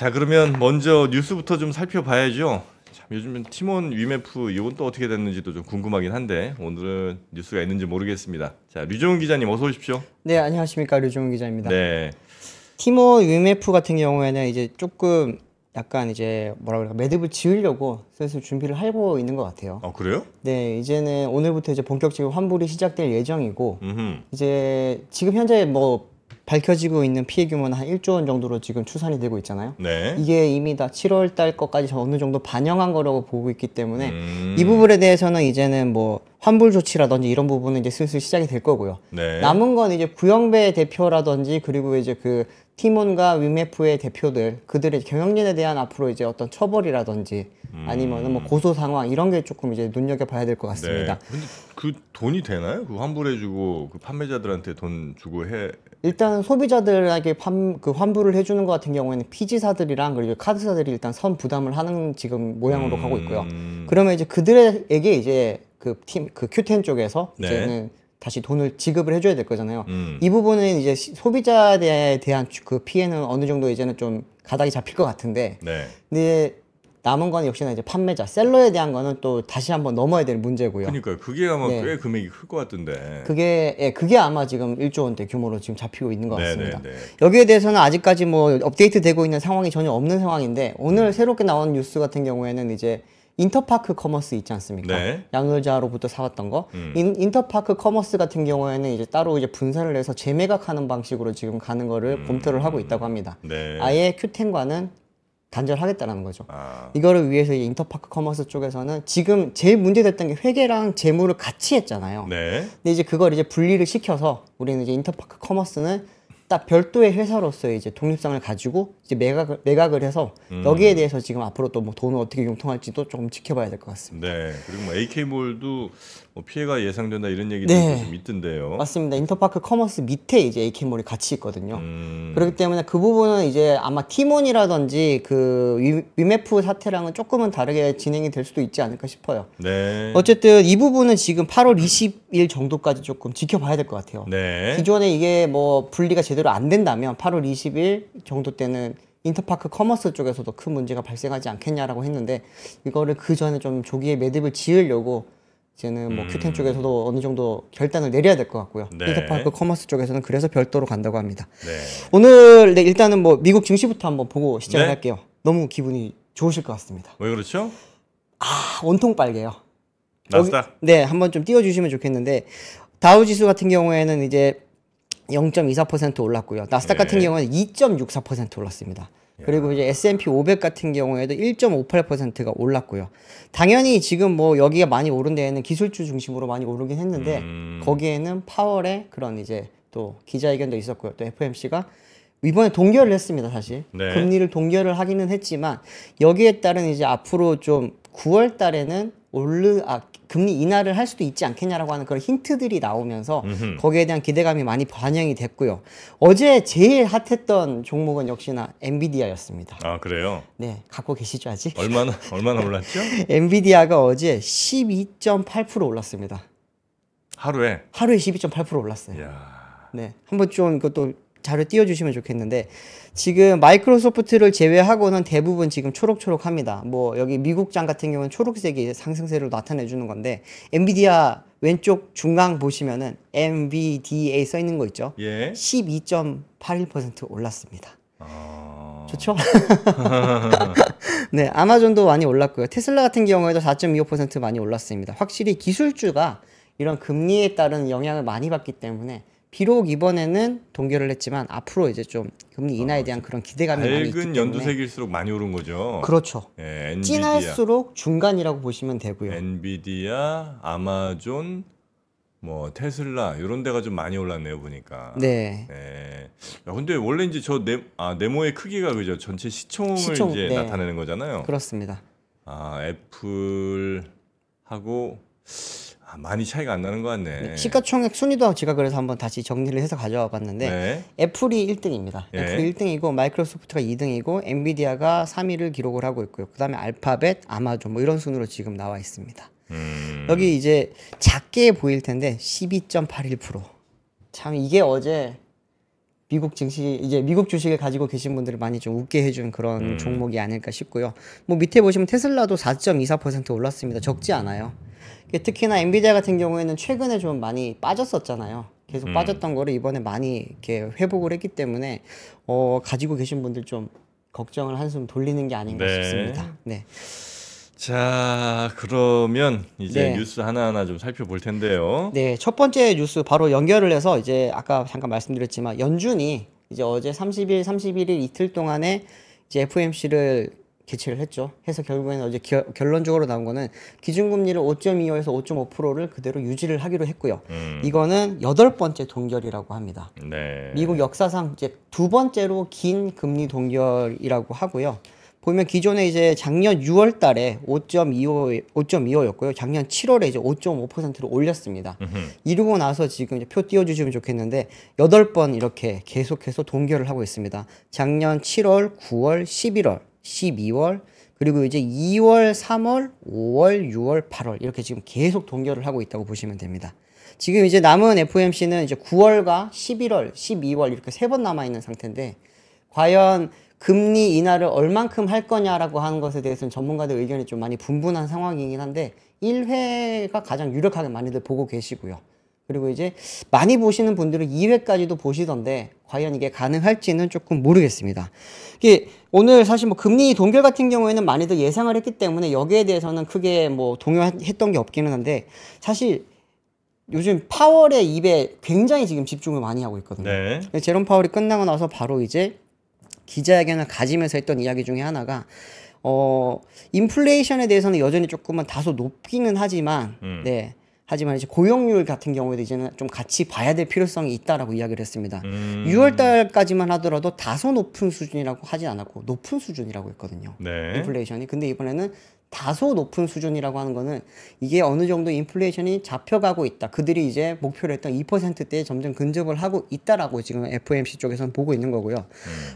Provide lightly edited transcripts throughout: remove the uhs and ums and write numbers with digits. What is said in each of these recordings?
자, 그러면 먼저 뉴스부터 좀 살펴봐야죠. 참, 요즘 티몬 위메프 이건 또 어떻게 됐는지도 좀 궁금하긴 한데 오늘은 뉴스가 있는지 모르겠습니다. 자, 류종훈 기자님 어서 오십시오. 네, 안녕하십니까. 류종훈 기자입니다. 네. 티몬 위메프 같은 경우에는 이제 조금 약간 이제 뭐라 그럴까 매듭을 지으려고 슬슬 준비를 하고 있는 것 같아요. 아, 그래요? 네, 이제는 오늘부터 이제 본격적으로 환불이 시작될 예정이고 음흠. 이제 지금 현재 뭐 밝혀지고 있는 피해 규모는 한 1조 원 정도로 지금 추산이 되고 있잖아요. 네. 이게 이미 다 7월 달 것까지 어느 정도 반영한 거라고 보고 있기 때문에 이 부분에 대해서는 이제는 뭐 환불 조치라든지 이런 부분은 이제 슬슬 시작이 될 거고요. 네. 남은 건 이제 구영배 대표라든지 그리고 이제 그 티몬과 위메프의 대표들 그들의 경영진에 대한 앞으로 이제 어떤 처벌이라든지 아니면은 뭐 고소 상황 이런 게 조금 이제 눈여겨봐야 될 것 같습니다. 네. 근데 그 돈이 되나요? 그 환불해주고 그 판매자들한테 돈 주고 해. 일단 소비자들에게 그 환불을 해주는 것 같은 경우에는 피지사들이랑 그리고 카드사들이 일단 선 부담을 하는 지금 모양으로 가고 있고요. 그러면 이제 그들에게 이제 그 Q10 쪽에서 네. 이제는 다시 돈을 지급을 해줘야 될 거잖아요. 이 부분은 이제 소비자에 대한 그 피해는 어느 정도 이제는 좀 가닥이 잡힐 것 같은데, 네. 근데 남은 건 역시나 이제 판매자, 셀러에 대한 거는 또 다시 한번 넘어야 될 문제고요. 그러니까 그게 아마 네. 꽤 금액이 클 것 같은데. 그게 아마 지금 1조 원대 규모로 지금 잡히고 있는 것 같습니다. 네. 여기에 대해서는 아직까지 뭐 업데이트 되고 있는 상황이 전혀 없는 상황인데 오늘 새롭게 나온 뉴스 같은 경우에는 이제 인터파크 커머스 있지 않습니까? 네. 양의자로부터 사왔던 거. 인터파크 커머스 같은 경우에는 이제 따로 이제 분산을 해서 재매각하는 방식으로 지금 가는 거를 검토를 하고 있다고 합니다. 네. 아예 Q10과는 단절하겠다는 거죠. 아. 이거를 위해서 이 인터파크 커머스 쪽에서는 지금 제일 문제됐던 게 회계랑 재무를 같이 했잖아요. 네. 근데 이제 그걸 이제 분리를 시켜서 우리는 이제 인터파크 커머스는 딱 별도의 회사로서의 이제 독립성을 가지고 이제 매각을 해서 여기에 대해서 지금 앞으로 또 뭐 돈을 어떻게 융통할지도 조금 지켜봐야 될 것 같습니다. 네. 그리고 뭐 AK몰도 뭐 피해가 예상된다 이런 얘기도 네. 좀 있던데요. 맞습니다. 인터파크 커머스 밑에 이제 AK몰이 같이 있거든요. 그렇기 때문에 그 부분은 이제 아마 티몬이라든지 그 위메프 사태랑은 조금은 다르게 진행이 될 수도 있지 않을까 싶어요. 네. 어쨌든 이 부분은 지금 8월 20일 정도까지 조금 지켜봐야 될 것 같아요. 네. 기존에 이게 뭐 분리가 제대로 안 된다면 8월 20일 정도 때는 인터파크 커머스 쪽에서도 큰 문제가 발생하지 않겠냐라고 했는데 이거를 그 전에 좀 조기에 매듭을 지으려고 이제는 뭐 Q10 쪽에서도 어느 정도 결단을 내려야 될 것 같고요. 네. 인터파크 커머스 쪽에서는 그래서 별도로 간다고 합니다. 네. 오늘 네, 일단은 뭐 미국 증시부터 한번 보고 시작을 네. 할게요. 너무 기분이 좋으실 것 같습니다. 왜 그렇죠? 온통 빨개요. 나스닥. 네, 한번 좀 띄워주시면 좋겠는데 다우 지수 같은 경우에는 이제 0.24% 올랐고요. 나스닥 같은 네. 경우에는 2.64% 올랐습니다. 그리고 이제 S&P 500 같은 경우에도 1.58%가 올랐고요. 당연히 지금 뭐 여기가 많이 오른 데에는 기술주 중심으로 많이 오르긴 했는데 거기에는 파월의 그런 이제 또 기자회견도 있었고요. 또 FOMC가 이번에 동결을 했습니다, 사실. 네. 금리를 동결을 하기는 했지만 여기에 따른 이제 앞으로 좀 9월 달에는 금리 인하를 할 수도 있지 않겠냐라고 하는 그런 힌트들이 나오면서 거기에 대한 기대감이 많이 반영이 됐고요. 어제 제일 핫했던 종목은 역시나 엔비디아였습니다. 아, 그래요? 네, 갖고 계시죠 아직? 얼마나 올랐죠? 엔비디아가 어제 12.8% 올랐습니다. 하루에. 하루에 12.8% 올랐어요. 야. 네, 한번 좀 이것도 자료 띄워주시면 좋겠는데 지금 마이크로소프트를 제외하고는 대부분 지금 초록초록합니다. 뭐 여기 미국장 같은 경우는 초록색이 상승세를 나타내주는 건데 엔비디아 왼쪽 중앙 보시면은 NVDA 써 있는 거 있죠? 예. 12.81% 올랐습니다. 아. 좋죠? 네, 아마존도 많이 올랐고요. 테슬라 같은 경우에도 4.25% 많이 올랐습니다. 확실히 기술주가 이런 금리에 따른 영향을 많이 받기 때문에 비록 이번에는 동결을 했지만 앞으로 이제 좀 금리 인하에 대한 그런 기대감이 많이 있기 밝은 때문에 연두색일수록 많이 오른 거죠. 그렇죠. 예, 엔비디아, 진할수록 중간이라고 보시면 되고요. 엔비디아, 아마존, 뭐 테슬라 이런 데가 좀 많이 올랐네요 보니까. 네. 네. 야, 근데 원래 이제 저 네모의 크기가 그죠? 전체 시총을 이제 네. 나타내는 거잖아요. 그렇습니다. 아, 애플하고 많이 차이가 안 나는 것 같네. 네, 시가총액 순위도 제가 그래서 한번 다시 정리를 해서 가져와 봤는데 네. 애플이 1등입니다. 예. 애플이 1등이고 마이크로소프트가 2등이고 엔비디아가 3위를 기록을 하고 있고요. 그 다음에 알파벳, 아마존 뭐 이런 순으로 지금 나와 있습니다. 여기 이제 작게 보일 텐데 12.81%. 참 이게 어제 미국 증시 이제 미국 주식을 가지고 계신 분들을 많이 좀 웃게 해준 그런 종목이 아닐까 싶고요. 뭐 밑에 보시면 테슬라도 4.24% 올랐습니다. 적지 않아요. 특히나 엔비디아 같은 경우에는 최근에 좀 많이 빠졌었잖아요. 계속 빠졌던 거를 이번에 많이 이렇게 회복을 했기 때문에 가지고 계신 분들 좀 걱정을 한숨 돌리는 게 아닌가 네. 싶습니다. 네. 자, 그러면 이제 네. 뉴스 하나하나 좀 살펴볼 텐데요. 네, 첫 번째 뉴스 바로 연결을 해서 이제 아까 잠깐 말씀드렸지만 연준이 이제 어제 30일, 31일 이틀 동안에 이제 FOMC를 개최를 했죠. 해서 결국에는 어제 결론적으로 나온 거는 기준금리를 5.25에서 5.5%를 그대로 유지를 하기로 했고요. 이거는 8번째 동결이라고 합니다. 네. 미국 역사상 이제 두 번째로 긴 금리 동결이라고 하고요. 보면 기존에 이제 작년 6월 달에 5.25였고요. 작년 7월에 이제 5.5%로 올렸습니다. 이러고 나서 지금 이제 표 띄워주시면 좋겠는데 8번 이렇게 계속해서 동결을 하고 있습니다. 작년 7월, 9월, 11월, 12월, 그리고 이제 2월, 3월, 5월, 6월, 8월 이렇게 지금 계속 동결을 하고 있다고 보시면 됩니다. 지금 이제 남은 FOMC는 이제 9월과 11월, 12월 이렇게 3번 남아 있는 상태인데 과연 금리 인하를 얼만큼 할 거냐라고 하는 것에 대해서는 전문가들 의견이 좀 많이 분분한 상황이긴 한데 1회가 가장 유력하게 많이들 보고 계시고요. 그리고 이제 많이 보시는 분들은 2회까지도 보시던데 과연 이게 가능할지는 조금 모르겠습니다. 이게 오늘 사실 뭐 금리 동결 같은 경우에는 많이들 예상을 했기 때문에 여기에 대해서는 크게 뭐 동요했던 게 없기는 한데 사실 요즘 파월의 입에 굉장히 지금 집중을 많이 하고 있거든요. 네. 제롬 파월이 끝나고 나서 바로 이제 기자회견을 가지면서 했던 이야기 중에 하나가 인플레이션에 대해서는 여전히 조금은 다소 높기는 하지만 네. 하지만 이제 고용률 같은 경우에도 이제는 좀 같이 봐야 될 필요성이 있다라고 이야기를 했습니다. 6월 달까지만 하더라도 다소 높은 수준이라고 하지 않았고 높은 수준이라고 했거든요. 네. 인플레이션이. 근데 이번에는 다소 높은 수준이라고 하는 거는 이게 어느 정도 인플레이션이 잡혀가고 있다. 그들이 이제 목표로 했던 2%대에 점점 근접을 하고 있다라고 지금 FOMC 쪽에서는 보고 있는 거고요.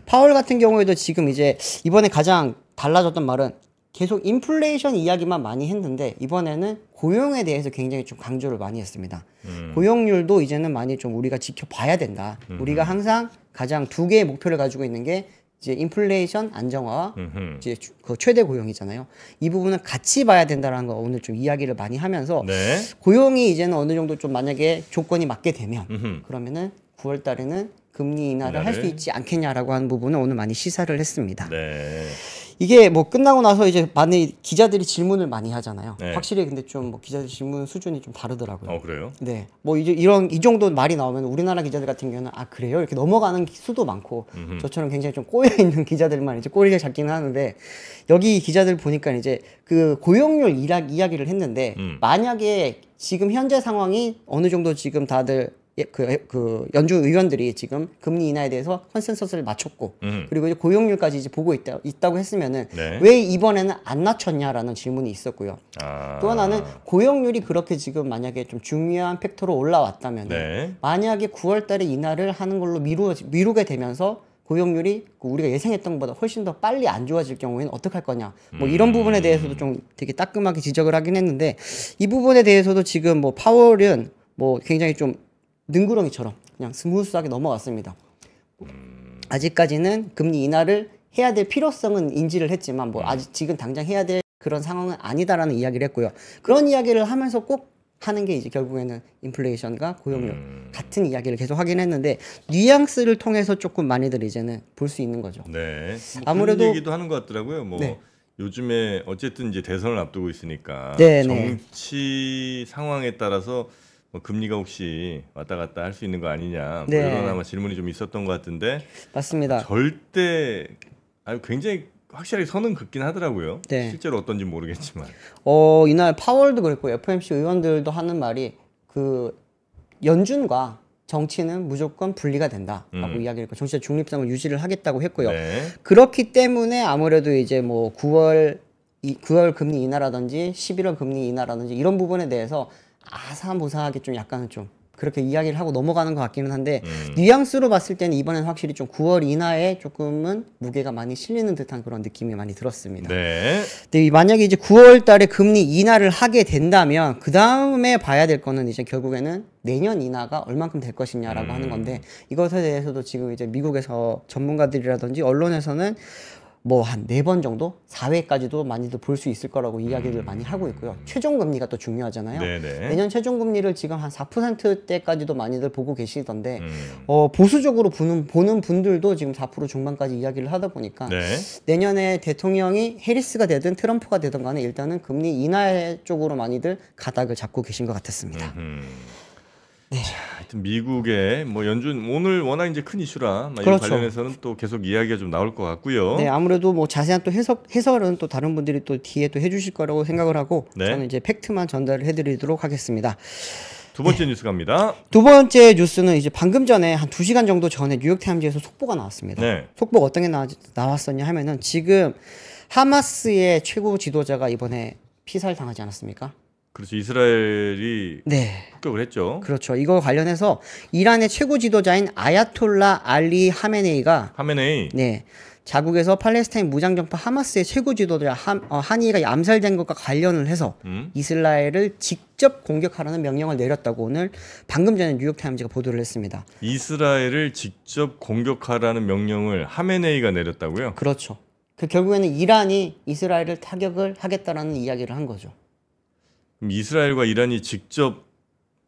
파월 같은 경우에도 지금 이제 이번에 가장 달라졌던 말은 계속 인플레이션 이야기만 많이 했는데 이번에는 고용에 대해서 굉장히 좀 강조를 많이 했습니다. 고용률도 이제는 많이 좀 우리가 지켜봐야 된다. 우리가 항상 가장 두 개의 목표를 가지고 있는 게 이제 인플레이션 안정화와 이제 그 최대 고용이잖아요. 이 부분은 같이 봐야 된다라는 거 오늘 좀 이야기를 많이 하면서 네. 고용이 이제는 어느 정도 좀 만약에 조건이 맞게 되면 그러면은 9월 달에는 금리 인하를 할 수 있지 않겠냐라고 하는 부분을 오늘 많이 시사를 했습니다. 네. 이게 뭐 끝나고 나서 이제 많이 기자들이 질문을 많이 하잖아요. 네. 확실히 근데 좀 뭐 기자들 질문 수준이 좀 다르더라고요. 그래요? 네. 뭐 이제 이 정도 말이 나오면 우리나라 기자들 같은 경우는 아 그래요? 이렇게 넘어가는 수도 많고 저처럼 굉장히 좀 꼬여 있는 기자들만 이제 꼬리를 잡기는 하는데 여기 기자들 보니까 이제 그 고용률 이야기를 했는데 만약에 지금 현재 상황이 어느 정도 지금 다들 그 연준 의원들이 지금 금리 인하에 대해서 컨센서스를 맞췄고 그리고 이제 고용률까지 이제 보고 있다고 했으면은 네. 왜 이번에는 안 낮췄냐라는 질문이 있었고요. 또 하나는 고용률이 그렇게 지금 만약에 좀 중요한 팩터로 올라왔다면 네. 만약에 9월 달에 인하를 하는 걸로 미루게 되면서 고용률이 우리가 예상했던 것보다 훨씬 더 빨리 안 좋아질 경우에는 어떡할 거냐. 뭐 이런 부분에 대해서도 좀 되게 따끔하게 지적을 하긴 했는데 이 부분에 대해서도 지금 뭐 파월은 뭐 굉장히 좀 능구렁이처럼 그냥 스무스하게 넘어갔습니다. 아직까지는 금리 인하를 해야 될 필요성은 인지를 했지만 뭐 아직 지금 당장 해야 될 그런 상황은 아니다라는 이야기를 했고요. 그런 이야기를 하면서 꼭 하는 게 이제 결국에는 인플레이션과 고용률 같은 이야기를 계속 하긴 했는데 뉘앙스를 통해서 조금 많이들 이제는 볼 수 있는 거죠. 네. 뭐 아무래도- 그런 얘기도 하는 것 같더라고요. 뭐 네. 요즘에 어쨌든 이제 대선을 앞두고 있으니까 네, 네. 정치 상황에 따라서 뭐 금리가 혹시 왔다 갔다 할 수 있는 거 아니냐 뭐 네. 이런 아마 질문이 좀 있었던 것 같은데 맞습니다. 절대 굉장히 확실하게 선은 긋긴 하더라고요. 네. 실제로 어떤지 모르겠지만. 이날 파월도 그랬고 FOMC 의원들도 하는 말이 그 연준과 정치는 무조건 분리가 된다라고 이야기를 했고 정치적 중립성을 유지를 하겠다고 했고요. 네. 그렇기 때문에 아무래도 이제 뭐 9월 금리 인하라든지 11월 금리 인하라든지 이런 부분에 대해서 아사무사하게 좀 약간은 좀 그렇게 이야기를 하고 넘어가는 것 같기는 한데 뉘앙스로 봤을 때는 이번엔 확실히 좀 9월 인하에 조금은 무게가 많이 실리는 듯한 그런 느낌이 많이 들었습니다. 네. 근데 만약에 이제 9월 달에 금리 인하를 하게 된다면 그 다음에 봐야 될 거는 이제 결국에는 내년 인하가 얼만큼 될 것이냐라고 하는 건데 이것에 대해서도 지금 이제 미국에서 전문가들이라든지 언론에서는 뭐 한 4번 정도 4회까지도 많이들 볼 수 있을 거라고 이야기를 많이 하고 있고요. 최종 금리가 또 중요하잖아요. 네네. 내년 최종 금리를 지금 한 4%대까지도 많이들 보고 계시던데 보수적으로 보는 분들도 지금 4% 중반까지 이야기를 하다 보니까 네. 내년에 대통령이 해리스가 되든 트럼프가 되든 간에 일단은 금리 인하 쪽으로 많이들 가닥을 잡고 계신 것 같았습니다. 네. 하여튼 미국의 뭐 연준 오늘 워낙 이제 큰 이슈라 이 그렇죠. 관련해서는 또 계속 이야기가 좀 나올 것 같고요. 네, 아무래도 뭐 자세한 또 해설은 또 다른 분들이 또 뒤에 또 해주실 거라고 생각을 하고 네. 저는 이제 팩트만 전달을 해드리도록 하겠습니다. 두 번째 뉴스 갑니다. 두 번째 뉴스는 이제 방금 전에 한 2시간 정도 전에 뉴욕타임즈에서 속보가 나왔습니다. 네. 속보가 어떤 게 나왔었냐 하면은 지금 하마스의 최고 지도자가 이번에 피살 당하지 않았습니까? 그렇죠. 이스라엘이 네. 폭격을 했죠. 그렇죠. 이거 관련해서 이란의 최고 지도자인 아야톨라 알리 하메네이가 하메네이. 네. 자국에서 팔레스타인 무장정파 하마스의 최고 지도자 하니가 암살된 것과 관련을 해서 이스라엘을 직접 공격하라는 명령을 내렸다고 오늘 방금 전에 뉴욕타임즈가 보도를 했습니다. 이스라엘을 직접 공격하라는 명령을 하메네이가 내렸다고요? 그렇죠. 그 결국에는 이란이 이스라엘을 타격을 하겠다라는 이야기를 한 거죠. 그럼 이스라엘과 이란이 직접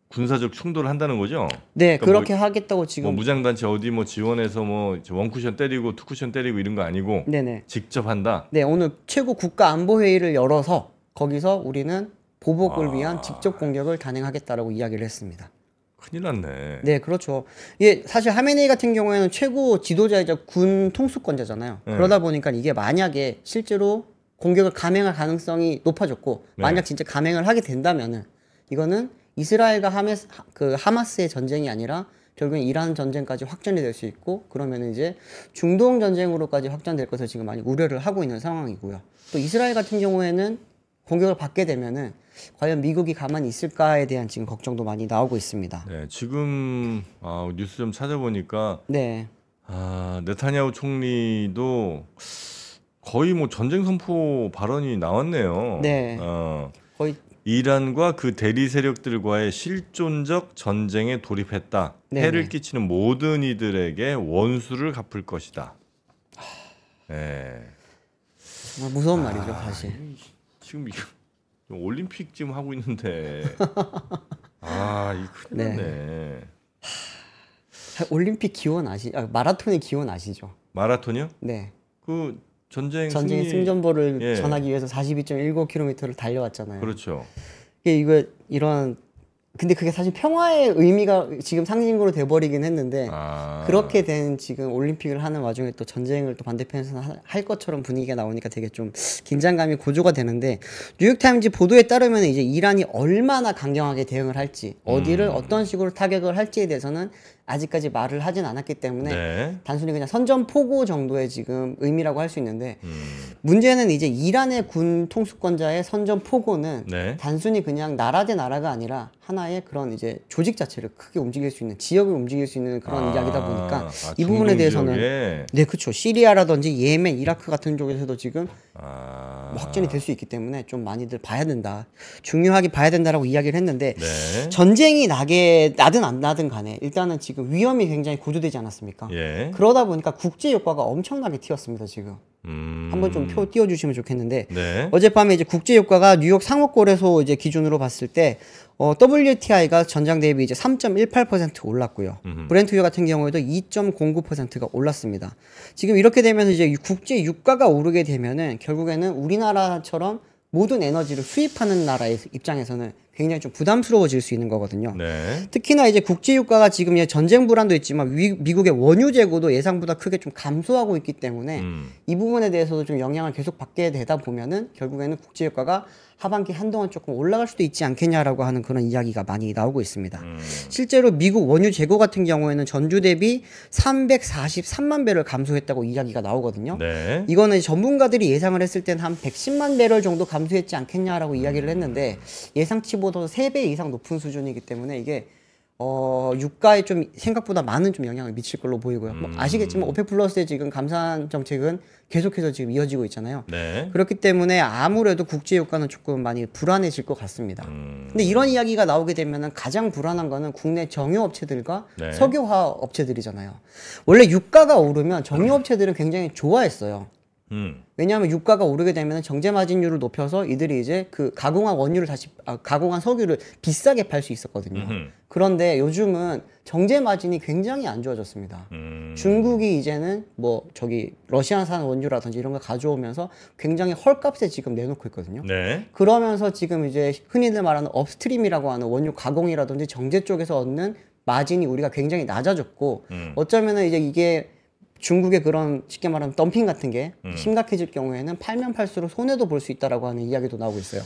군사적 충돌을 한다는 거죠? 네, 그러니까 그렇게 하겠다고 지금. 뭐 무장단체 어디 뭐 지원해서 뭐 원쿠션 때리고 투쿠션 때리고 이런 거 아니고 네네. 직접 한다. 네, 오늘 최고 국가안보회의를 열어서 거기서 우리는 보복을 위한 직접 공격을 단행하겠다라고 이야기를 했습니다. 큰일 났네. 네, 그렇죠. 예, 사실 하메네이 같은 경우에는 최고 지도자이자 군 통수권자잖아요. 네. 그러다 보니까 이게 만약에 실제로 공격을 감행할 가능성이 높아졌고 네. 만약 진짜 감행을 하게 된다면은 이거는 이스라엘과 하마스의 전쟁이 아니라 결국엔 이란 전쟁까지 확전이 될 수 있고 그러면 이제 중동 전쟁으로까지 확장될 것을 지금 많이 우려를 하고 있는 상황이고요. 또 이스라엘 같은 경우에는 공격을 받게 되면은 과연 미국이 가만히 있을까에 대한 지금 걱정도 많이 나오고 있습니다. 네, 지금 뉴스 좀 찾아보니까 네. 네타냐후 총리도 거의 뭐 전쟁 선포 발언이 나왔네요. 네. 거의 이란과 그 대리 세력들과의 실존적 전쟁에 돌입했다. 네네. 해를 끼치는 모든 이들에게 원수를 갚을 것이다. 네. 정말 무서운 말이죠, 사실. 지금 이거 올림픽 지금 하고 있는데 이 큰일 났네. 올림픽 기원 마라톤의 기원 아시죠? 마라톤이요? 네. 그 전쟁 승전보를 예. 전하기 위해서 42.19km를 달려왔잖아요. 그렇죠. 근데 그게 사실 평화의 의미가 지금 상징으로 돼버리긴 했는데 그렇게 된 지금 올림픽을 하는 와중에 또 전쟁을 또 반대편에서 할 것처럼 분위기가 나오니까 되게 좀 긴장감이 고조가 되는데 뉴욕타임즈 보도에 따르면 이제 이란이 얼마나 강경하게 대응을 할지 어디를 어떤 식으로 타격을 할지에 대해서는 아직까지 말을 하진 않았기 때문에 네. 단순히 그냥 선전포고 정도의 지금 의미라고 할 수 있는데 문제는 이제 이란의 군 통수권자의 선전포고는 네. 단순히 그냥 나라 대 나라가 아니라 하나의 그런 이제 조직 자체를 크게 움직일 수 있는 지역을 움직일 수 있는 그런 이야기다 보니까 이 부분에 대해서는 지역에? 네 그렇죠. 시리아라든지 예멘, 이라크 같은 쪽에서도 지금 아. 뭐 확전이 될 수 있기 때문에 좀 많이들 봐야 된다. 중요하게 봐야 된다라고 이야기를 했는데 네. 전쟁이 나든 안 나든 간에 일단은 지금 위험이 굉장히 고조되지 않았습니까? 예. 그러다 보니까 국제 효과가 엄청나게 튀었습니다 지금. 한번 좀 표 띄워주시면 좋겠는데 네. 어젯밤에 이제 국제 효과가 뉴욕 상업거래소 이제 기준으로 봤을 때 WTI가 전장 대비 이제 3.18% 올랐고요. 브렌트유 같은 경우에도 2.09%가 올랐습니다. 지금 이렇게 되면서 이제 국제 유가가 오르게 되면은 결국에는 우리나라처럼 모든 에너지를 수입하는 나라의 입장에서는 굉장히 좀 부담스러워질 수 있는 거거든요. 네. 특히나 이제 국제 유가가 지금 전쟁 불안도 있지만 미국의 원유 재고도 예상보다 크게 좀 감소하고 있기 때문에 이 부분에 대해서도 좀 영향을 계속 받게 되다 보면은 결국에는 국제 유가가 하반기 한동안 조금 올라갈 수도 있지 않겠냐라고 하는 그런 이야기가 많이 나오고 있습니다. 실제로 미국 원유 재고 같은 경우에는 전주 대비 343만 배럴 감소했다고 이야기가 나오거든요. 네. 이거는 전문가들이 예상을 했을 때는 한 110만 배럴 정도 감소했지 않겠냐라고 이야기를 했는데 예상치보다 3배 이상 높은 수준이기 때문에 이게 유가에 좀 생각보다 많은 좀 영향을 미칠 걸로 보이고요. 뭐 아시겠지만 오펙 플러스의 지금 감산 정책은 계속해서 지금 이어지고 있잖아요. 네. 그렇기 때문에 아무래도 국제 유가는 조금 많이 불안해질 것 같습니다. 근데 이런 이야기가 나오게 되면은 가장 불안한 거는 국내 정유 업체들과 네. 석유화학 업체들이잖아요. 원래 유가가 오르면 정유 업체들은 굉장히 좋아했어요. 왜냐하면 유가가 오르게 되면 정제 마진율을 높여서 이들이 이제 그 가공한 원유를 가공한 석유를 비싸게 팔 수 있었거든요. 그런데 요즘은 정제 마진이 굉장히 안 좋아졌습니다. 중국이 이제는 뭐 저기 러시아산 원유라든지 이런 걸 가져오면서 굉장히 헐값에 지금 내놓고 있거든요. 네. 그러면서 지금 이제 흔히들 말하는 업스트림이라고 하는 원유 가공이라든지 정제 쪽에서 얻는 마진이 우리가 굉장히 낮아졌고 어쩌면은 이제 이게 중국의 그런 쉽게 말하면 덤핑 같은 게 심각해질 경우에는 팔면 팔수록 손해도 볼 수 있다라고 하는 이야기도 나오고 있어요.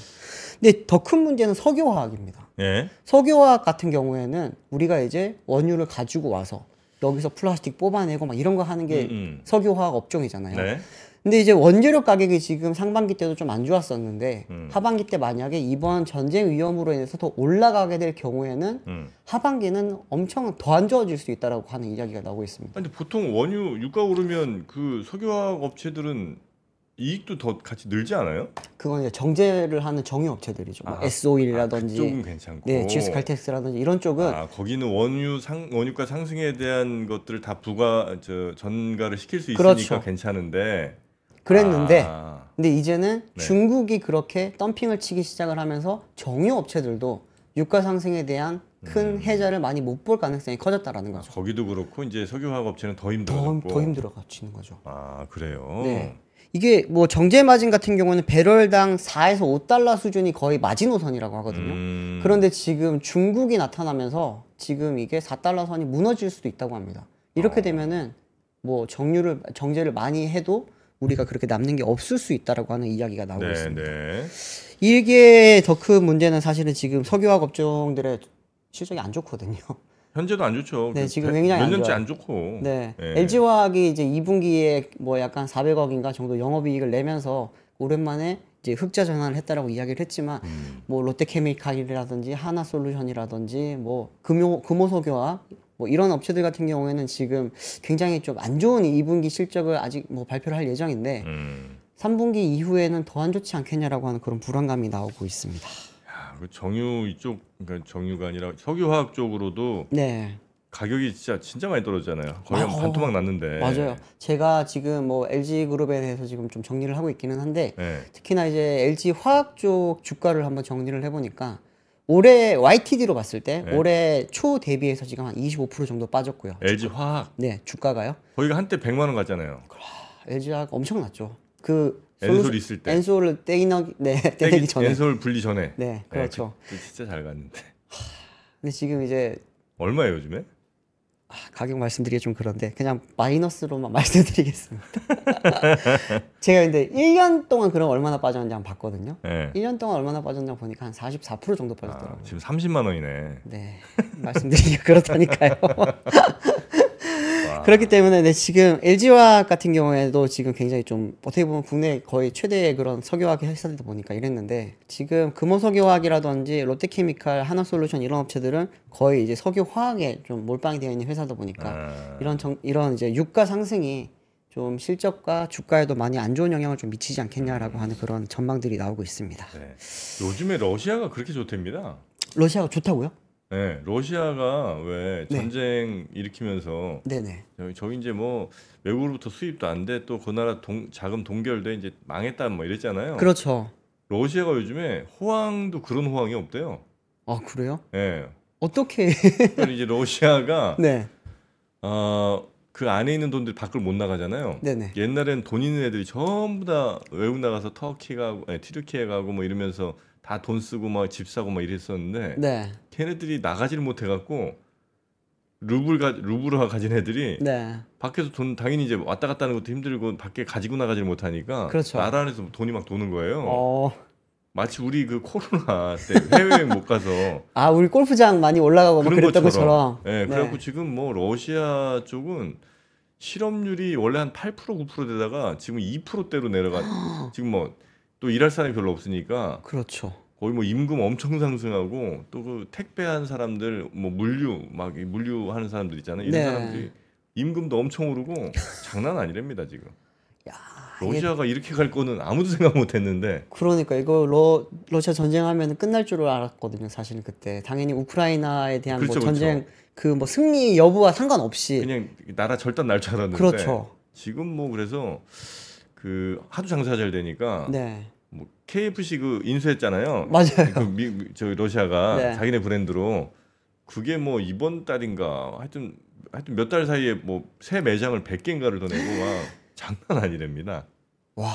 근데 더 큰 문제는 석유화학입니다. 예. 석유화학 같은 경우에는 우리가 이제 원유를 가지고 와서 여기서 플라스틱 뽑아내고 막 이런 거 하는 게 석유화학 업종이잖아요. 네. 근데 이제 원재료 가격이 지금 상반기 때도 좀 안 좋았었는데 하반기 때 만약에 이번 전쟁 위험으로 인해서 더 올라가게 될 경우에는 하반기는 엄청 더 안 좋아질 수 있다라고 하는 이야기가 나오고 있습니다. 근데 보통 원유 유가 오르면 그 석유화학 업체들은 이익도 더 같이 늘지 않아요? 그건 이제 정제를 하는 정유 업체들이죠. 뭐 S-오일이라든지, 그쪽은 괜찮고. 네, GS 칼텍스라든지 이런 쪽은 거기는 원유가 상승에 대한 것들을 다 전가를 시킬 수 있으니까 그렇죠. 괜찮은데. 그랬는데 근데 이제는 네. 중국이 그렇게 덤핑을 치기 시작을 하면서 정유 업체들도 유가 상승에 대한 큰 해자를 많이 못 볼 가능성이 커졌다라는 거죠. 거기도 그렇고 이제 석유화학 업체는 더 더 힘들어졌고. 힘들어지는 거죠. 그래요. 네. 이게 뭐 정제 마진 같은 경우는 배럴당 4에서 5달러 수준이 거의 마지노선이라고 하거든요. 그런데 지금 중국이 나타나면서 지금 이게 4달러 선이 무너질 수도 있다고 합니다. 이렇게 되면은 뭐 정제를 많이 해도 우리가 그렇게 남는 게 없을 수 있다라고 하는 이야기가 나오고 있습니다. 네. 이게 더 큰 문제는 사실은 지금 석유화학 업종들의 실적이 안 좋거든요. 현재도 안 좋죠. 네, 지금 굉장히 몇 안 년째 좋아요. 안 좋고. 네. 예. LG화학이 이제 2분기에 뭐 약간 400억인가 정도 영업이익을 내면서 오랜만에 이제 흑자 전환을 했다라고 이야기를 했지만 뭐 롯데케미칼이라든지 하나솔루션이라든지 뭐 금호석유화학 뭐 이런 업체들 같은 경우에는 지금 굉장히 좀 안 좋은 2분기 실적을 아직 뭐 발표를 할 예정인데 3분기 이후에는 더 안 좋지 않겠냐라고 하는 그런 불안감이 나오고 있습니다. 그 정유 이쪽, 그러니까 정유가 아니라 석유화학 쪽으로도 네. 가격이 진짜 많이 떨어졌잖아요. 거의 한 반토막 났는데. 맞아요. 제가 지금 뭐 LG 그룹에 대해서 지금 좀 정리를 하고 있기는 한데 네. 특히나 이제 LG 화학 쪽 주가를 한번 정리를 해보니까 올해 YTD로 봤을 때 네. 올해 초 대비해서 지금 한 25% 정도 빠졌고요. LG 화학 네, 주가가요. 거기가 한때 100만 원 갔잖아요. LG 화학 엄청났죠. 그 엔솔 있을 때. 엔솔을 떼내기 전에. 엔솔 분리 전에. 네, 그렇죠. 그때 진짜 잘 갔는데. 근데 지금 이제 얼마예요 요즘에? 가격 말씀드리기 좀 그런데 그냥 마이너스로만 말씀드리겠습니다. 제가 근데 1년 동안 그럼 얼마나 빠졌는지 한번 봤거든요. 네. 1년 동안 얼마나 빠졌는지 보니까 한 44% 정도 빠졌더라고요. 지금 30만 원이네. 네, 말씀드리기가 그렇다니까요. 그렇기 때문에 네, 지금 LG화학 같은 경우에도 지금 굉장히 좀 어떻게 보면 국내 거의 최대의 그런 석유화학 회사들다 보니까 이랬는데 지금 금호석유화학이라든지 롯데케미칼, 하나솔루션 이런 업체들은 거의 이제 석유화학에 좀 몰빵이 되어 있는 회사다 보니까 이런 이제 유가 상승이 좀 실적과 주가에도 많이 안 좋은 영향을 좀 미치지 않겠냐라고 하는 그런 전망들이 나오고 있습니다. 네. 요즘에 러시아가 그렇게 좋답니다. 러시아가 좋다고요? 네, 러시아가 왜 전쟁 일으키면서 네네. 저기 이제 뭐 외국으로부터 수입도 안 돼 또 그 나라 자금 동결돼 이제 망했다 뭐 이랬잖아요. 그렇죠. 러시아가 요즘에 호황도 그런 호황이 없대요. 아 그래요? 예. 어떻게? 그러니까 이제 러시아가 네. 그 안에 있는 돈들이 밖을 못 나가잖아요. 네네. 옛날엔 돈 있는 애들이 전부 다 외국 나가서 터키 가고, 튀르키예 가고 뭐 이러면서 다 돈 쓰고 막 집 사고 막 이랬었는데 네. 걔네들이 나가지를 못해갖고 루블화 가진 애들이 네. 밖에서 돈 당연히 이제 왔다 갔다 하는 것도 힘들고 밖에 가지고 나가지를 못하니까 그렇죠. 나라 안에서 돈이 막 도는 거예요. 마치 우리 그 코로나 때 해외여행 못 가서 아 우리 골프장 많이 올라가고 막 그런 그랬던 것처럼. 네, 그래갖고 지금 뭐 러시아 쪽은 실업률이 원래 한 8% 9% 되다가 지금 2%대로 내려가. 지금 뭐 또 일할 사람이 별로 없으니까 그렇죠. 거의 뭐 임금 엄청 상승하고 또 그 택배한 사람들 뭐 물류 막 물류하는 사람들 있잖아요. 이런 네. 사람들이 임금도 엄청 오르고 장난 아니랍니다 지금. 야, 러시아가 이렇게 갈 거는 아무도 생각 못 했는데. 그러니까 이거 러시아 전쟁하면 끝날 줄 알았거든요. 사실은 그때 당연히 우크라이나에 대한 그렇죠, 뭐 전쟁 그 뭐 승리 여부와 상관없이 그냥 나라 절단 날 줄 알았는데. 그렇죠. 지금 뭐 그래서 그 하도 장사가 잘 되니까 네. 뭐 KFC 그 인수했잖아요. 맞아요. 저 러시아가 네. 자기네 브랜드로 그게 뭐 이번 달인가 하여튼 몇 달 사이에 뭐 새 매장을 100개인가를 더 내고 막 장난 아니랍니다. 와.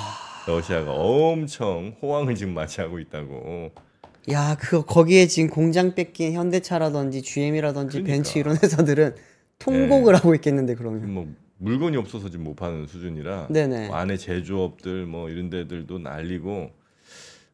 러시아가 엄청 호황을 지금 맞이하고 있다고. 야, 그거 거기에 지금 공장 뺏긴 현대차라든지 GM이라든지 그러니까. 벤츠 이런 회사들은 통곡을 하고 있겠는데 그러면. 뭐 물건이 없어서 지금 못 파는 수준이라 네네. 뭐 안에 제조업들 뭐 이런 데들도 난리고.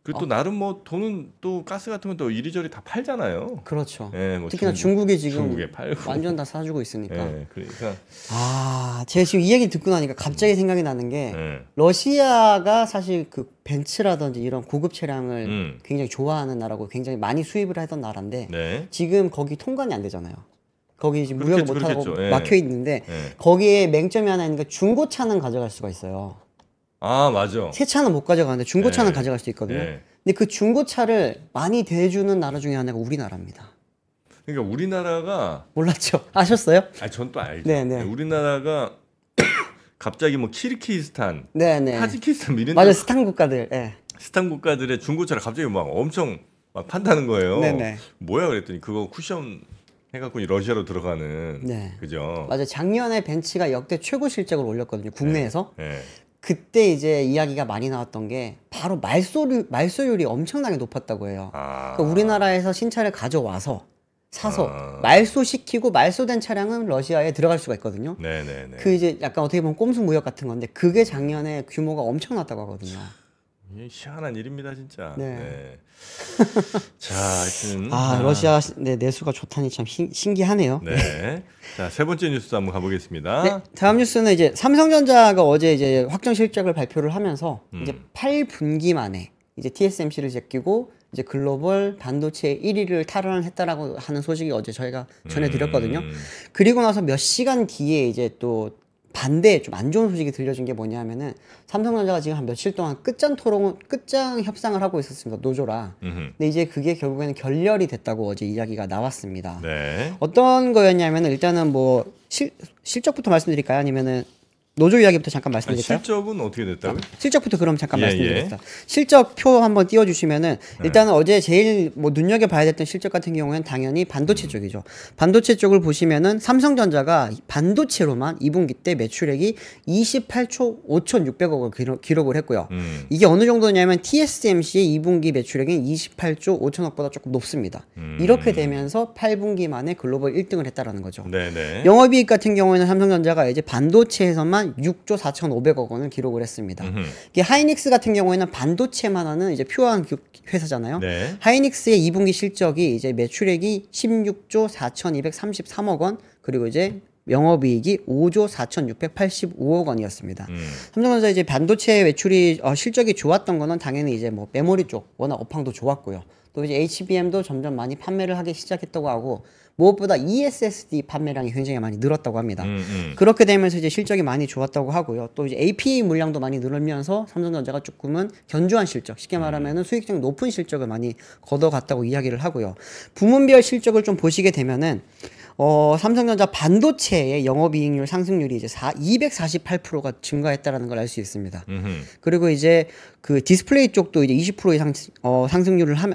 그리고 또 나름 뭐 돈은 또 가스 같은 건 또 이리저리 다 팔잖아요. 그렇죠. 예, 뭐 특히나 중국이 지금 중국에 팔고. 완전 다 사주고 있으니까. 예, 그러니까 아, 제가 지금 이 얘기 듣고 나니까 갑자기 생각이 나는 게 예. 러시아가 사실 그 벤츠라든지 이런 고급 차량을 굉장히 좋아하는 나라고 굉장히 많이 수입을 하던 나라인데 네. 지금 거기 통관이 안 되잖아요. 거기 지금 그렇겠죠, 무역을 못 하고 그렇겠죠. 예. 막혀 있는데 예. 거기에 맹점이 하나 있는 게 중고차는 가져갈 수가 있어요. 아, 맞아. 새 차는 못 가져가는데 중고차는 예. 가져갈 수 있거든요. 예. 근데 그 중고차를 많이 대주는 나라 중에 하나가 우리나라입니다. 그러니까 우리나라가 몰랐죠? 아셨어요? 전 또 알죠. 네네. 우리나라가 갑자기 뭐 키르기스탄, 네네. 타지키스탄 이런 맞아요. 스탄 국가들. 예. 스탄 국가들의 중고차를 갑자기 막 엄청 막 판다는 거예요. 네네. 뭐야 그랬더니 그거 쿠션 해갖고 러시아로 들어가는. 네. 그죠? 맞아요. 작년에 벤츠가 역대 최고 실적을 올렸거든요. 국내에서. 예. 그때 이제 이야기가 많이 나왔던 게 바로 말소율이 엄청나게 높았다고 해요. 아. 그러니까 우리나라에서 신차를 가져와서 사서 아. 말소시키고 말소된 차량은 러시아에 들어갈 수가 있거든요. 네네네. 그 이제 약간 어떻게 보면 꼼수 무역 같은 건데 그게 작년에 규모가 엄청났다고 하거든요. 이게 희한한 일입니다 진짜. 네. 자, 하여튼 러시아 내수가 좋다니 참 신기하네요. 네. 자, 세 번째 뉴스 한번 가보겠습니다. 네, 다음 뉴스는 이제 삼성전자가 어제 이제 확정 실적을 발표를 하면서 이제 8분기 만에 이제 TSMC를 제끼고 이제 글로벌 반도체 1위를 탈환했다라고 하는 소식이 어제 저희가 전해드렸거든요. 그리고 나서 몇 시간 뒤에 이제 또 반대 좀 안 좋은 소식이 들려준 게 뭐냐면은 삼성전자가 지금 한 며칠 동안 끝장 협상을 하고 있었습니다. 노조랑. 근데 이제 그게 결국에는 결렬이 됐다고 어제 이야기가 나왔습니다. 네. 어떤 거였냐면은 일단은 뭐 실적부터 말씀드릴까요? 아니면은 노조 이야기부터 잠깐 말씀드릴까요? 실적은 어떻게 됐다고요? 실적부터 그럼 잠깐 예, 말씀드리겠습니다. 실적표 한번 띄워주시면은 일단은 어제 제일 뭐 눈여겨봐야 됐던 실적 같은 경우에는 당연히 반도체 쪽이죠. 반도체 쪽을 보시면은 삼성전자가 반도체로만 2분기 때 매출액이 28조 5,600억을 기록을 했고요. 이게 어느 정도냐면 TSMC의 2분기 매출액이 28조 5천억보다 조금 높습니다. 이렇게 되면서 8분기 만에 글로벌 1등을 했다라는 거죠. 네네. 영업이익 같은 경우에는 삼성전자가 이제 반도체에서만 6조 4,500억 원을 기록을 했습니다. 이게 하이닉스 같은 경우에는 반도체만 하는 이제 퓨어한 회사잖아요. 네. 하이닉스의 2분기 실적이 이제 매출액이 16조 4,233억 원, 그리고 이제 영업이익이 5조 4,685억 원이었습니다. 삼성전자 이제 반도체 매출이 실적이 좋았던 거는 당연히 이제 뭐 메모리 쪽 워낙 업황도 좋았고요. 또 이제 HBM도 점점 많이 판매를 하기 시작했다고 하고 무엇보다 ESSD 판매량이 굉장히 많이 늘었다고 합니다. 그렇게 되면서 이제 실적이 많이 좋았다고 하고요. 또 이제 APA 물량도 많이 늘면서 삼성전자가 조금은 견조한 실적, 쉽게 말하면은 수익성이 높은 실적을 많이 걷어갔다고 이야기를 하고요. 부문별 실적을 좀 보시게 되면은 삼성전자 반도체의 영업이익률 상승률이 이제 248%가 증가했다라는 걸 알 수 있습니다. 그리고 이제 그 디스플레이 쪽도 이제 20% 이상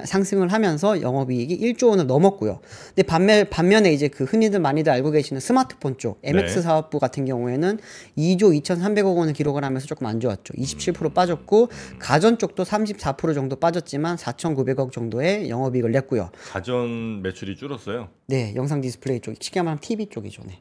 상승을 하면서 영업이익이 1조 원을 넘었고요. 근데 반면에 이제 그 흔히들 많이들 알고 계시는 스마트폰 쪽 MX 네. 사업부 같은 경우에는 2조 2,300억 원을 기록을 하면서 조금 안 좋았죠. 27% 빠졌고 가전 쪽도 34% 정도 빠졌지만 4,900억 정도의 영업이익을 냈고요. 가전 매출이 줄었어요. 네, 영상 디스플레이 쪽, 쉽게 말하면 TV 쪽이죠. 네.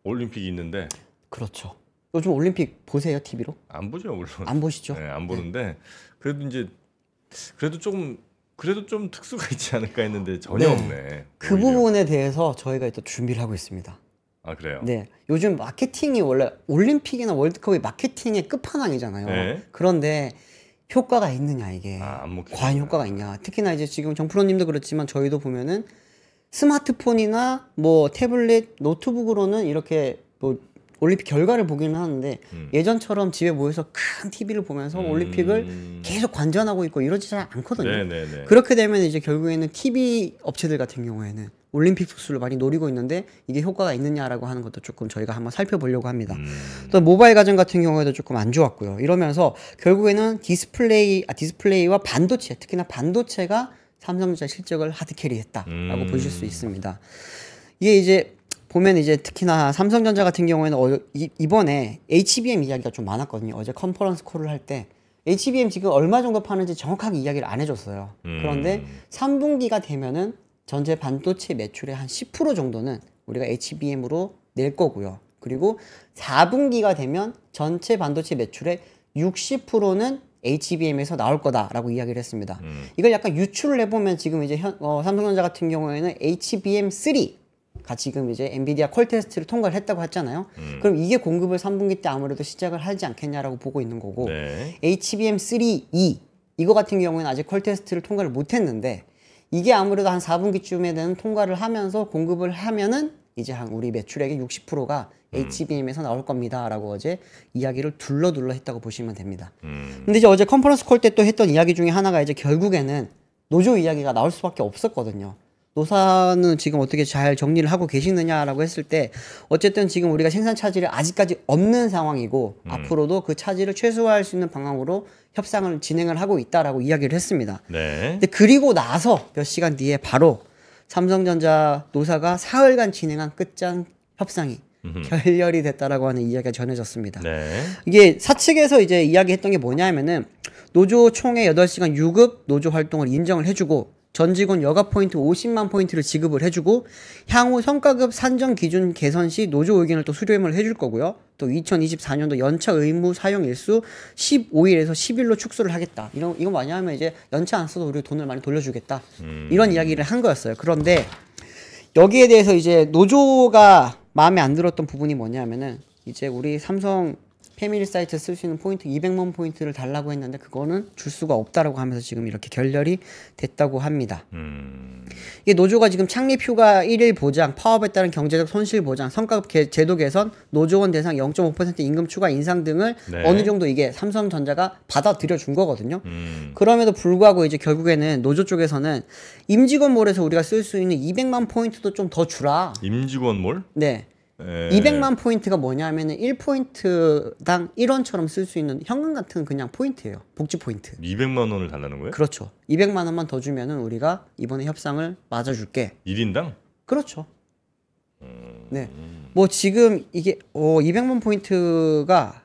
올림픽이 있는데 그렇죠. 요즘 올림픽 보세요, TV로? 안 보죠 물론. 안 보시죠? 네, 안 보는데 그래도 좀 특수가 있지 않을까 했는데 전혀 네. 없네. 그 오히려. 부분에 대해서 저희가 또 준비를 하고 있습니다. 아 그래요. 네, 요즘 마케팅이 원래 올림픽이나 월드컵이 마케팅의 끝판왕이잖아요. 네. 그런데 효과가 있느냐 이게 안 먹히죠. 과연 효과가 있냐. 특히나 이제 지금 정프로님도 그렇지만 저희도 보면은 스마트폰이나 뭐 태블릿, 노트북으로는 이렇게 뭐 올림픽 결과를 보기는 하는데 예전처럼 집에 모여서 큰 TV를 보면서 올림픽을 계속 관전하고 있고 이러지 잘 않거든요. 네네네. 그렇게 되면 이제 결국에는 TV 업체들 같은 경우에는 올림픽 수수를 많이 노리고 있는데 이게 효과가 있느냐라고 하는 것도 조금 저희가 한번 살펴보려고 합니다. 또 모바일 가전 같은 경우에도 조금 안 좋았고요. 이러면서 결국에는 디스플레이와 반도체, 특히나 반도체가 삼성전자 실적을 하드캐리했다라고 보실 수 있습니다. 이게 이제 보면 이제 특히나 삼성전자 같은 경우에는 이번에 HBM 이야기가 좀 많았거든요. 어제 컨퍼런스 콜을 할 때 HBM 지금 얼마 정도 파는지 정확하게 이야기를 안 해줬어요. 그런데 3분기가 되면은 전체 반도체 매출의 한 10% 정도는 우리가 HBM으로 낼 거고요. 그리고 4분기가 되면 전체 반도체 매출의 60%는 HBM에서 나올 거다라고 이야기를 했습니다. 이걸 약간 유출을 해보면 지금 이제 삼성전자 같은 경우에는 HBM3가 지금 이제 엔비디아 퀄 테스트를 통과를 했다고 했잖아요. 그럼 이게 공급을 3분기 때 아무래도 시작을 하지 않겠냐라고 보고 있는 거고 네. HBM3E 이거 같은 경우에는 아직 퀄 테스트를 통과를 못 했는데 이게 아무래도 한 4분기쯤에는 통과를 하면서 공급을 하면은 이제 한 우리 매출액의 60%가 HBM에서 나올 겁니다 라고 어제 이야기를 둘러 했다고 보시면 됩니다. 근데 이제 어제 컨퍼런스 콜 때 또 했던 이야기 중에 하나가 이제 결국에는 노조 이야기가 나올 수밖에 없었거든요. 노사는 지금 어떻게 잘 정리를 하고 계시느냐라고 했을 때 어쨌든 지금 우리가 생산 차질이 아직까지 없는 상황이고 앞으로도 그 차질을 최소화할 수 있는 방향으로 협상을 진행을 하고 있다라고 이야기를 했습니다. 네. 근데 그리고 나서 몇 시간 뒤에 바로 삼성전자 노사가 사흘간 진행한 끝장 협상이 결렬이 됐다라고 하는 이야기가 전해졌습니다. 네. 이게 사측에서 이제 이야기했던 게 뭐냐면은 노조 총회 8시간 유급 노조 활동을 인정을 해주고 전 직원 여가 포인트 50만 포인트를 지급을 해주고 향후 성과급 산정 기준 개선 시 노조 의견을 또 수렴을 해줄 거고요. 또 2024년도 연차 의무 사용 일수 15일에서 10일로 축소를 하겠다. 이건 뭐냐면 이제 연차 안 써도 우리 돈을 많이 돌려주겠다. 이런 이야기를 한 거였어요. 그런데 여기에 대해서 이제 노조가 마음에 안 들었던 부분이 뭐냐면은 이제 우리 삼성 패밀리 사이트 쓸 수 있는 포인트 200만 포인트를 달라고 했는데 그거는 줄 수가 없다라고 하면서 지금 이렇게 결렬이 됐다고 합니다. 이게 노조가 지금 창립 휴가 1일 보장, 파업에 따른 경제적 손실 보장, 성과급 제도 개선, 노조원 대상 0.5% 임금 추가 인상 등을 네. 어느 정도 이게 삼성전자가 받아들여 준 거거든요. 그럼에도 불구하고 이제 결국에는 노조 쪽에서는 임직원몰에서 우리가 쓸 수 있는 200만 포인트도 좀 더 주라. 임직원몰? 네. 네. 200만 포인트가 뭐냐면은 1포인트당 1원처럼 쓸 수 있는 현금 같은 그냥 포인트예요. 복지 포인트. 200만 원을 달라는 거예요? 그렇죠. 200만 원만 더 주면은 우리가 이번에 협상을 맞아줄게. 1인당? 그렇죠. 네. 뭐 지금 이게 200만 포인트가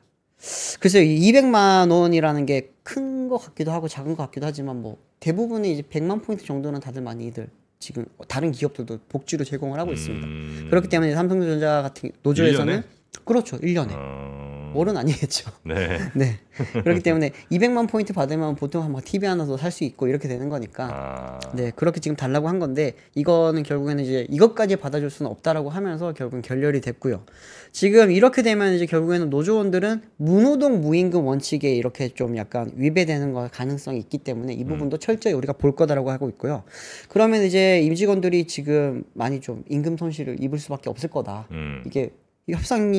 글쎄요. 200만 원이라는 게 큰 거 같기도 하고 작은 거 같기도 하지만 뭐 대부분의 이제 100만 포인트 정도는 다들 많이들 지금 다른 기업들도 복지로 제공을 하고 있습니다. 그렇기 때문에 삼성전자 같은 노조에서는 1년에? 그렇죠. 1년에. 월은 아니겠죠. 네. 네. 그렇기 때문에 200만 포인트 받으면 보통 한 TV 하나 더 살 수 있고 이렇게 되는 거니까. 네. 그렇게 지금 달라고 한 건데 이거는 결국에는 이제 이것까지 받아줄 수는 없다라고 하면서 결국은 결렬이 됐고요. 지금 이렇게 되면 이제 결국에는 노조원들은 무노동 무임금 원칙에 이렇게 좀 약간 위배되는 거 가능성이 있기 때문에 이 부분도 철저히 우리가 볼 거다라고 하고 있고요. 그러면 이제 임직원들이 지금 많이 좀 임금 손실을 입을 수밖에 없을 거다. 이게 협상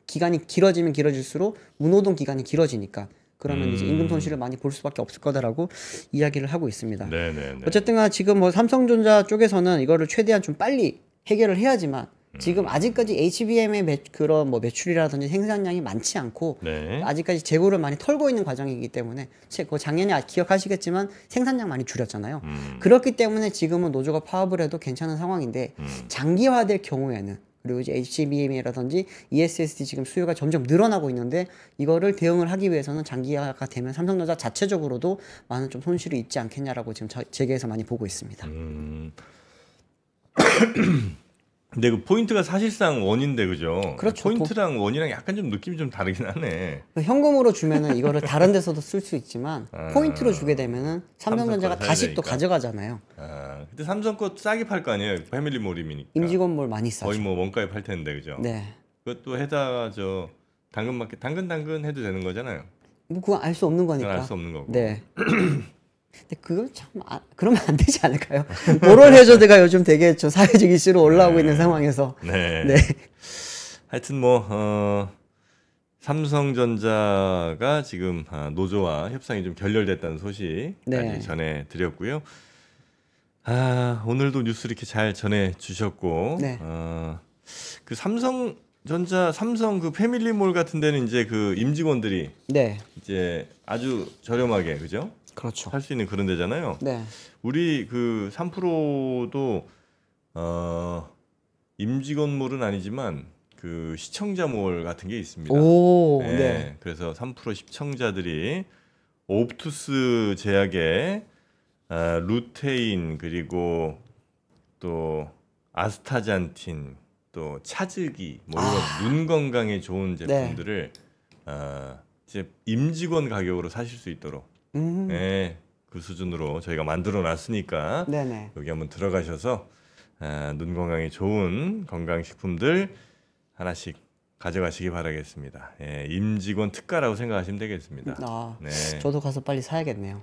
기간이 길어지면 길어질수록 무노동 기간이 길어지니까 그러면 이제 임금 손실을 많이 볼 수밖에 없을 거다라고 이야기를 하고 있습니다. 네네네. 어쨌든 지금 뭐 삼성전자 쪽에서는 이거를 최대한 좀 빨리 해결을 해야지만 지금 아직까지 HBM의 그런 뭐 매출이라든지 생산량이 많지 않고 네. 아직까지 재고를 많이 털고 있는 과정이기 때문에 그 작년에 기억하시겠지만 생산량 많이 줄였잖아요. 그렇기 때문에 지금은 노조가 파업을 해도 괜찮은 상황인데 장기화될 경우에는 그리고 이제 HBM이라든지 ESSD 지금 수요가 점점 늘어나고 있는데 이거를 대응을 하기 위해서는 장기화가 되면 삼성전자 자체적으로도 많은 좀 손실이 있지 않겠냐라고 지금 재계에서 많이 보고 있습니다. 근데 그 포인트가 사실상 원인데 그죠? 그렇죠. 포인트랑 원이랑 약간 좀 느낌이 좀 다르긴 하네. 현금으로 주면은 이거를 다른 데서도 쓸 수 있지만 포인트로 주게 되면은 삼성전자가 다시 또 가져가잖아요. 근데 삼성 거 싸게 팔 거 아니에요? 패밀리몰이니까. 임직원몰 많이 싸죠. 거의 뭐 원가에 팔 텐데 그죠? 네. 그것도 해다 당근마켓 당근 해도 되는 거잖아요. 뭐 그건 알 수 없는 그건 거니까. 알 수 없는 거고. 네. 근데 그건 참 그러면 안 되지 않을까요? 모럴 해저드가 요즘 되게 저 사회적 이슈로 올라오고 있는 상황에서. 네. 네. 하여튼 뭐 삼성전자가 지금 노조와 협상이 좀 결렬됐다는 소식까지 네. 전해드렸고요. 오늘도 뉴스 이렇게 잘 전해주셨고, 네. 그 삼성전자, 삼성 그 패밀리몰 같은 데는 이제 그 임직원들이 네. 이제 아주 저렴하게, 그죠? 그렇죠. 살 수 있는 그런 데잖아요. 네. 우리 그 3프로도 임직원몰은 아니지만 그 시청자몰 같은 게 있습니다. 오, 네. 네. 그래서 3프로 시청자들이 옵투스 제약의 루테인 그리고 또 아스타잔틴 또 차즈기 뭐 이런 눈 건강에 좋은 제품들을 이제 임직원 가격으로 사실 수 있도록 네, 그 수준으로 저희가 만들어 놨으니까 네네. 여기 한번 들어가셔서 눈 건강에 좋은 건강식품들 하나씩 가져가시기 바라겠습니다. 예, 임직원 특가라고 생각하시면 되겠습니다. 네. 저도 가서 빨리 사야겠네요.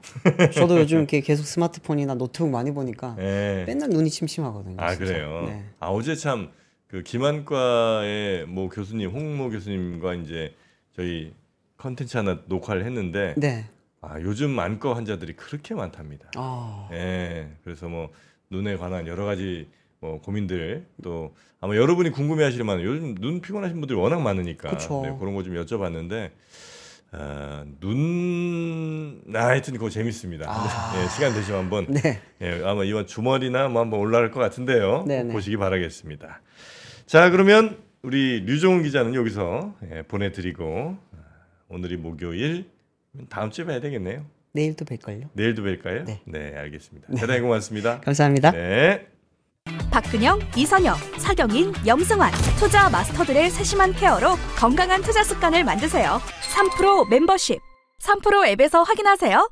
저도 요즘 이렇게 계속 스마트폰이나 노트북 많이 보니까 네. 맨날 눈이 침침하거든요. 진짜. 그래요. 네. 어제 참 그 김한과의 뭐 교수님, 홍모 교수님과 이제 저희 컨텐츠 하나 녹화를 했는데 네. 요즘 안과 환자들이 그렇게 많답니다. 예, 그래서 뭐 눈에 관한 여러 가지 뭐 고민들 또 아마 여러분이 궁금해하실 만한 요즘 눈 피곤하신 분들이 워낙 많으니까 그쵸. 네, 그런 거 좀 여쭤봤는데 하여튼 그거 재밌습니다. 예, 시간 되시면 한번 네. 예, 아마 이번 주말이나 뭐 한번 올라갈 것 같은데요. 네네. 보시기 바라겠습니다. 자, 그러면 우리 류종훈 기자는 여기서 보내드리고 오늘이 목요일 다음 주에 뵈야 되겠네요. 내일도 뵐걸요. 내일도 뵐까요? 네. 알겠습니다. 대단히 고맙습니다. 감사합니다. 네. 박근영, 이선영, 차경인, 염승환 투자 마스터들의 세심한 케어로 건강한 투자 습관을 만드세요. 3프로 멤버십 3프로 앱에서 확인하세요.